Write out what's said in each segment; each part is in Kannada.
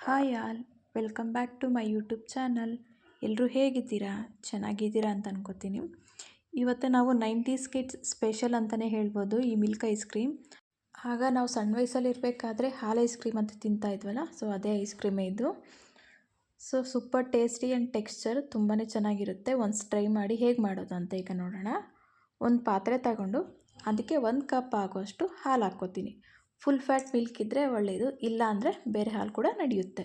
Hi all, welcome back to my YouTube channel. ಎಲ್ಲರೂ ಹೇಗಿದ್ದೀರಾ? ಚೆನ್ನಾಗಿದ್ದೀರಾ ಅಂತ ಅನ್ಕೋತೀನಿ. ಇವತ್ತು ನಾವು 90s ಕಿಡ್ಸ್ ಸ್ಪೆಷಲ್ ಅಂತಲೇ ಹೇಳ್ಬೋದು ಈ ಮಿಲ್ಕ್ ಐಸ್ ಕ್ರೀಮ್. ಆಗ ನಾವು ಸಣ್ಣ ವಯಸ್ಸಲ್ಲಿ ಇರಬೇಕಾದ್ರೆ ಹಾಲು ಐಸ್ ಕ್ರೀಮ್ ಅಂತ ತಿಂತಾ ಇದ್ವಲ್ಲ, ಸೊ ಅದೇ ಐಸ್ ಕ್ರೀಮೇ ಇದು. So super tasty and texture ತುಂಬಾ ಚೆನ್ನಾಗಿರುತ್ತೆ. ಒನ್ಸ್ ಟ್ರೈ ಮಾಡಿ ಹೇಗೆ ಮಾಡೋದು ಅಂತ ಈಗ ನೋಡೋಣ. ಒಂದು ಪಾತ್ರೆ ತಗೊಂಡು ಅದಕ್ಕೆ 1 ಕಪ್ ಆಗೋಷ್ಟು ಹಾಲು ಹಾಕ್ಕೋತೀನಿ. ಫುಲ್ ಫ್ಯಾಟ್ ಮಿಲ್ಕ್ ಇದ್ದರೆ ಒಳ್ಳೆಯದು, ಇಲ್ಲ ಅಂದರೆ ಬೇರೆ ಹಾಲು ಕೂಡ ನಡೆಯುತ್ತೆ.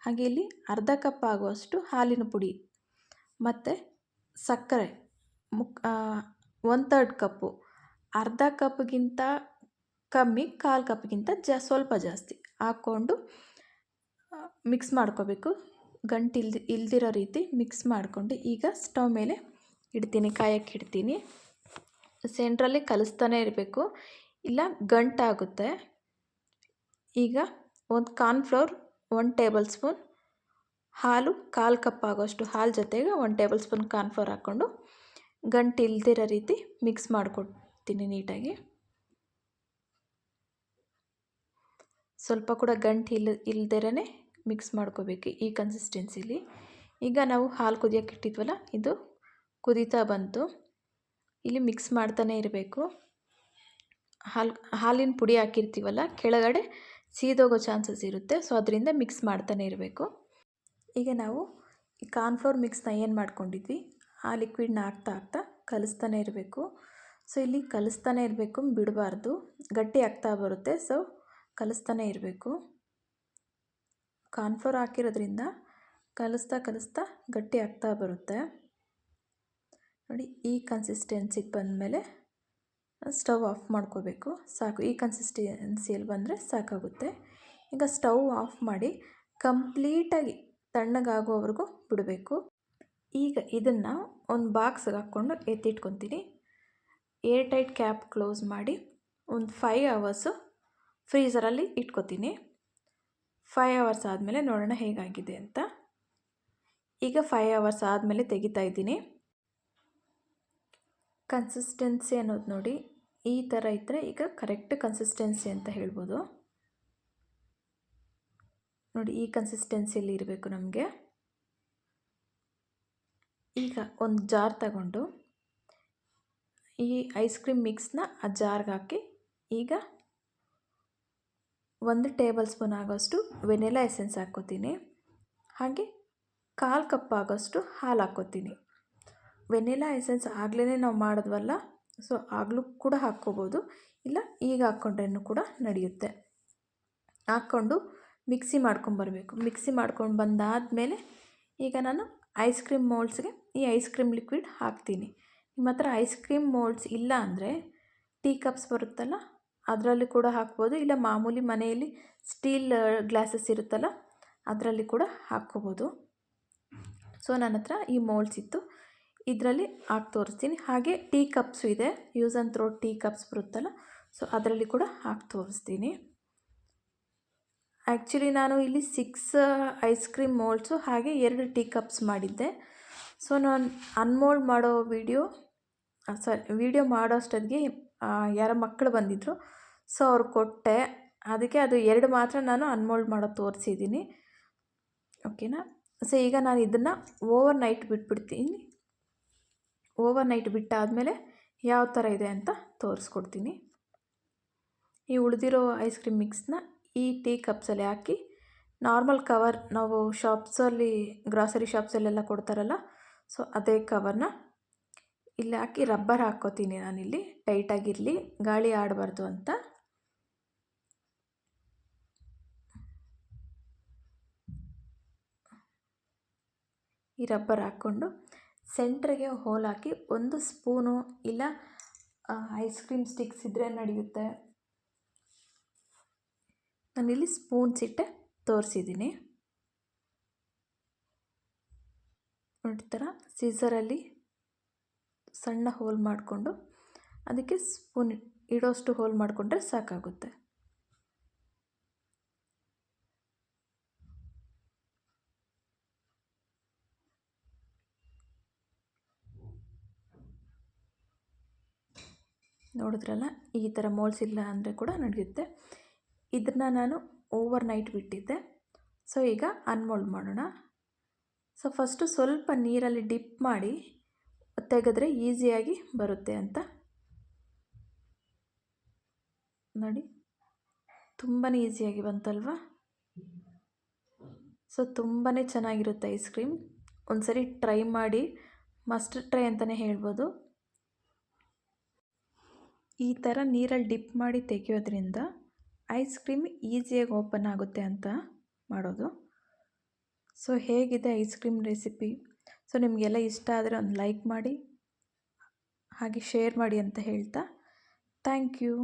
ಹಾಗೆ ಇಲ್ಲಿ ಅರ್ಧ ಕಪ್ ಆಗುವಷ್ಟು ಹಾಲಿನ ಪುಡಿ ಮತ್ತು ಸಕ್ಕರೆ 1/3 ಕಪ್ಪು, ಅರ್ಧ ಕಪ್ಗಿಂತ ಕಮ್ಮಿ, 1/4 ಕಪ್ಗಿಂತ ಸ್ವಲ್ಪ ಜಾಸ್ತಿ ಹಾಕ್ಕೊಂಡು ಮಿಕ್ಸ್ ಮಾಡ್ಕೋಬೇಕು. ಗಂಟು ಇಲ್ದಿರೋ ರೀತಿ ಮಿಕ್ಸ್ ಮಾಡಿಕೊಂಡು ಈಗ ಸ್ಟವ್ ಮೇಲೆ ಇಡ್ತೀನಿ, ಕಾಯಕ್ಕೆ ಇಡ್ತೀನಿ. ಸೆಂಟ್ರಲ್ಲಿ ಕಲಿಸ್ತಾನೆ ಇರಬೇಕು, ಇಲ್ಲ ಗಂಟಾಗುತ್ತೆ. ಈಗ ಒಂದು ಕಾರ್ನ್ಫ್ಲೋರ್ 1 ಟೇಬಲ್ ಸ್ಪೂನ್, ಹಾಲು 1/4 ಕಪ್ ಆಗೋಷ್ಟು ಹಾಲು ಜೊತೆಗೆ 1 ಟೇಬಲ್ ಸ್ಪೂನ್ ಕಾರ್ನ್ಫ್ಲೋರ್ ಹಾಕ್ಕೊಂಡು ಗಂಟು ಇಲ್ದಿರೋ ರೀತಿ ಮಿಕ್ಸ್ ಮಾಡಿಕೊಡ್ತೀನಿ ನೀಟಾಗಿ. ಸ್ವಲ್ಪ ಕೂಡ ಗಂಟು ಇಲ್ದಿರೇ ಮಿಕ್ಸ್ ಮಾಡ್ಕೋಬೇಕು ಈ ಕನ್ಸಿಸ್ಟೆನ್ಸಿಲಿ. ಈಗ ನಾವು ಹಾಲು ಕುದಿಯೋಕೆ ಇಟ್ಟಿದ್ವಲ್ಲ, ಇದು ಕುದೀತಾ ಬಂತು. ಇಲ್ಲಿ ಮಿಕ್ಸ್ ಮಾಡ್ತಾನೆ ಇರಬೇಕು. ಹಾಲಿನ ಪುಡಿ ಹಾಕಿರ್ತೀವಲ್ಲ, ಕೆಳಗಡೆ ಸೀದೋಗೋ ಚಾನ್ಸಸ್ ಇರುತ್ತೆ, ಸೊ ಅದರಿಂದ ಮಿಕ್ಸ್ ಮಾಡ್ತಾನೆ ಇರಬೇಕು. ಈಗ ನಾವು ಈ ಕಾರ್ನ್ಫ್ಲೋರ್ ಮಿಕ್ಸ್ನ ಏನು ಮಾಡ್ಕೊಂಡಿದ್ವಿ ಆ ಲಿಕ್ವಿಡ್ನ ಹಾಕ್ತಾ ಕಲಿಸ್ತಾನೆ ಇರಬೇಕು. ಸೊ ಇಲ್ಲಿ ಕಲಿಸ್ತಾನೆ ಇರಬೇಕು, ಬಿಡಬಾರ್ದು, ಗಟ್ಟಿ ಆಗ್ತಾ ಬರುತ್ತೆ. ಸೊ ಕಲಿಸ್ತಾನೆ ಇರಬೇಕು. ಕಾರ್ನ್ಫ್ಲೋರ್ ಹಾಕಿರೋದ್ರಿಂದ ಕಲಿಸ್ತಾ ಗಟ್ಟಿ ಆಗ್ತಾ ಬರುತ್ತೆ. ನೋಡಿ, ಈ ಕನ್ಸಿಸ್ಟೆನ್ಸಿಗೆ ಬಂದಮೇಲೆ ಸ್ಟವ್ ಆಫ್ ಮಾಡ್ಕೋಬೇಕು. ಸಾಕು, ಈ ಕನ್ಸಿಸ್ಟೆನ್ಸಿಯಲ್ಲಿ ಬಂದರೆ ಸಾಕಾಗುತ್ತೆ. ಈಗ ಸ್ಟವ್ ಆಫ್ ಮಾಡಿ ಕಂಪ್ಲೀಟಾಗಿ ತಣ್ಣಗಾಗೋವರೆಗೂ ಬಿಡಬೇಕು. ಈಗ ಇದನ್ನು ಒಂದು ಬಾಕ್ಸ್ಗೆ ಹಾಕ್ಕೊಂಡು ಎತ್ತಿಟ್ಕೊತೀನಿ. ಏರ್ ಟೈಟ್ ಕ್ಯಾಪ್ ಕ್ಲೋಸ್ ಮಾಡಿ ಒಂದು 5 ಅವರ್ಸು ಫ್ರೀಝರಲ್ಲಿ ಇಟ್ಕೊತೀನಿ. 5 ಅವರ್ಸ್ ಆದಮೇಲೆ ನೋಡೋಣ ಹೇಗಾಗಿದೆ ಅಂತ. ಈಗ 5 ಅವರ್ಸ್ ಆದಮೇಲೆ ತೆಗಿತಾ ಇದ್ದೀನಿ. ಕನ್ಸಿಸ್ಟೆನ್ಸಿ ಅನ್ನೋದು ನೋಡಿ, ಈ ಥರ ಇದ್ದರೆ ಈಗ ಕರೆಕ್ಟ್ ಕನ್ಸಿಸ್ಟೆನ್ಸಿ ಅಂತ ಹೇಳ್ಬೋದು. ನೋಡಿ, ಈ ಕನ್ಸಿಸ್ಟೆನ್ಸಿಯಲ್ಲಿ ಇರಬೇಕು ನಮಗೆ. ಈಗ ಒಂದು ಜಾರ್ ತಗೊಂಡು ಈ ಐಸ್ ಕ್ರೀಮ್ ಮಿಕ್ಸ್ನ ಆ ಜಾರ್ಗೆ ಹಾಕಿ ಈಗ 1 ಟೇಬಲ್ ಸ್ಪೂನ್ ಆಗೋಷ್ಟು ವೆನಿಲಾ ಎಸೆನ್ಸ್ ಹಾಕ್ಕೋತೀನಿ. ಹಾಗೆ 1/4 ಕಪ್ ಆಗೋಷ್ಟು ಹಾಲು ಹಾಕ್ಕೋತೀನಿ. ವೆನಿಲಾ ಎಸೆನ್ಸ್ ಆಗಲೇ ನಾವು ಮಾಡಿದ್ವಲ್ಲ, ಸೊ ಆಗಲೂ ಕೂಡ ಹಾಕ್ಕೋಬೋದು, ಇಲ್ಲ ಈಗ ಹಾಕ್ಕೊಂಡ್ರೂ ಕೂಡ ನಡೆಯುತ್ತೆ. ಹಾಕ್ಕೊಂಡು ಮಿಕ್ಸಿ ಮಾಡ್ಕೊಂಬರ್ಬೇಕು. ಮಿಕ್ಸಿ ಮಾಡ್ಕೊಂಡು ಬಂದಾದಮೇಲೆ ಈಗ ನಾನು ಐಸ್ ಕ್ರೀಮ್ ಮೋಲ್ಡ್ಸ್ಗೆ ಈ ಐಸ್ ಕ್ರೀಮ್ ಲಿಕ್ವಿಡ್ ಹಾಕ್ತೀನಿ. ನಿಮ್ಮ ಹತ್ರ ಐಸ್ ಕ್ರೀಮ್ ಮೋಲ್ಡ್ಸ್ ಇಲ್ಲ ಅಂದರೆ ಟೀ ಕಪ್ಸ್ ಬರುತ್ತಲ್ಲ, ಅದರಲ್ಲಿ ಕೂಡ ಹಾಕ್ಬೋದು, ಇಲ್ಲ ಮಾಮೂಲಿ ಮನೆಯಲ್ಲಿ ಸ್ಟೀಲ್ ಗ್ಲಾಸಸ್ ಇರುತ್ತಲ್ಲ ಅದರಲ್ಲಿ ಕೂಡ ಹಾಕ್ಕೋಬೋದು. ಸೊ ನನ್ನ ಹತ್ರ ಈ ಮೋಲ್ಡ್ಸ್ ಇತ್ತು, ಇದರಲ್ಲಿ ಹಾಕಿ ತೋರಿಸ್ತೀನಿ. ಹಾಗೆ ಟೀ ಕಪ್ಸು ಇದೆ, use and throw tea cups ಬರುತ್ತಲ್ಲ, ಸೊ ಅದರಲ್ಲಿ ಕೂಡ ಹಾಕಿ ತೋರಿಸ್ತೀನಿ. ಆ್ಯಕ್ಚುಲಿ ನಾನು ಇಲ್ಲಿ 6 ಐಸ್ ಕ್ರೀಮ್ ಮೋಲ್ಡ್ಸು ಹಾಗೆ 2 ಟೀ ಕಪ್ಸ್ ಮಾಡಿದ್ದೆ. ಸೊ ನಾನು ಅನ್ಮೋಲ್ಡ್ ಮಾಡೋ ವಿಡಿಯೋ ಮಾಡೋ ಅಷ್ಟೊತ್ತಿಗೆ ಯಾರೋ ಮಕ್ಕಳು ಬಂದಿದ್ದರು, ಸೊ ಅವ್ರು ಕೊಟ್ಟೆ. ಅದಕ್ಕೆ ಅದು 2 ಮಾತ್ರ ನಾನು ಅನ್ಮೋಲ್ಡ್ ಮಾಡೋದು ತೋರಿಸಿದ್ದೀನಿ. ಓಕೆನಾ? ಸೊ ಈಗ ನಾನು ಇದನ್ನು ಓವರ್ ನೈಟ್ ಬಿಟ್ಬಿಡ್ತೀನಿ. ಓವರ್ ನೈಟ್ ಬಿಟ್ಟಾದಮೇಲೆ ಯಾವ ಥರ ಇದೆ ಅಂತ ತೋರಿಸ್ಕೊಡ್ತೀನಿ. ಈ ಉಳಿದಿರೋ ಐಸ್ ಕ್ರೀಮ್ ಮಿಕ್ಸ್ನ ಈ ಟೀ ಕಪ್ಸಲ್ಲಿ ಹಾಕಿ ನಾರ್ಮಲ್ ಕವರ್, ನಾವು ಶಾಪ್ಸಲ್ಲಿ ಗ್ರಾಸರಿ ಶಾಪ್ಸಲ್ಲೆಲ್ಲ ಕೊಡ್ತಾರಲ್ಲ, ಸೊ ಅದೇ ಕವರ್ನ ಇಲ್ಲಿ ಹಾಕಿ ರಬ್ಬರ್ ಹಾಕ್ಕೋತೀನಿ ನಾನಿಲ್ಲಿ, ಟೈಟಾಗಿರಲಿ, ಗಾಳಿ ಆಡಬಾರ್ದು ಅಂತ. ಈ ರಬ್ಬರ್ ಹಾಕ್ಕೊಂಡು ಸೆಂಟ್ರಿಗೆ ಹೋಲ್ ಹಾಕಿ 1 ಸ್ಪೂನು, ಇಲ್ಲ ಐಸ್ ಕ್ರೀಮ್ ಸ್ಟಿಕ್ಸ್ ಇದ್ದರೆ ನಡೆಯುತ್ತೆ, ನಾನಿಲ್ಲಿ ಸ್ಪೂನ್ಸ್ ಇಟ್ಟೆ ತೋರಿಸಿದ್ದೀನಿ. ನೋಡಿ, ಥರ ಸೀಸರಲ್ಲಿ ಸಣ್ಣ ಹೋಲ್ ಮಾಡಿಕೊಂಡು ಅದಕ್ಕೆ ಸ್ಪೂನ್ ಇಡೋಷ್ಟು ಹೋಲ್ ಮಾಡಿಕೊಂಡ್ರೆ ಸಾಕಾಗುತ್ತೆ. ನೋಡಿದ್ರಲ್ಲ, ಈ ಥರ ಮೋಲ್ಡ್ಸ್ ಇಲ್ಲ ಅಂದರೆ ಕೂಡ ನಡೆಯುತ್ತೆ. ಇದನ್ನು ನಾನು ಓವರ್ ನೈಟ್ ಬಿಟ್ಟಿದ್ದೆ. ಸೊ ಈಗ ಅನ್ಮೋಲ್ಡ್ ಮಾಡೋಣ. ಸೊ ಫಸ್ಟು ಸ್ವಲ್ಪ ನೀರಲ್ಲಿ ಡಿಪ್ ಮಾಡಿ ತೆಗೆದ್ರೆ ಈಸಿಯಾಗಿ ಬರುತ್ತೆ ಅಂತ ನೋಡಿ. ತುಂಬಾ ಈಸಿಯಾಗಿ ಬಂತಲ್ವಾ? ಸೊ ತುಂಬಾ ಚೆನ್ನಾಗಿರುತ್ತೆ ಐಸ್ ಕ್ರೀಮ್. ಒಂದ್ಸರಿ ಟ್ರೈ ಮಾಡಿ, ಮಸ್ಟ್ ಟ್ರೈ ಅಂತಲೇ ಹೇಳ್ಬೋದು. ಈ ಥರ ನೀರಲ್ಲಿ ಡಿಪ್ ಮಾಡಿ ತೆಗೆಯೋದ್ರಿಂದ ಐಸ್ ಕ್ರೀಮ್ ಈಸಿಯಾಗಿ ಓಪನ್ ಆಗುತ್ತೆ ಅಂತ ಮಾಡೋದು. ಸೊ ಹೇಗಿದೆ ಐಸ್ ಕ್ರೀಮ್ ರೆಸಿಪಿ? ಸೊ ನಿಮಗೆಲ್ಲ ಇಷ್ಟ ಆದರೆ ಒಂದು ಲೈಕ್ ಮಾಡಿ, ಹಾಗೆ ಶೇರ್ ಮಾಡಿ ಅಂತ ಹೇಳ್ತಾ ಥ್ಯಾಂಕ್ ಯು.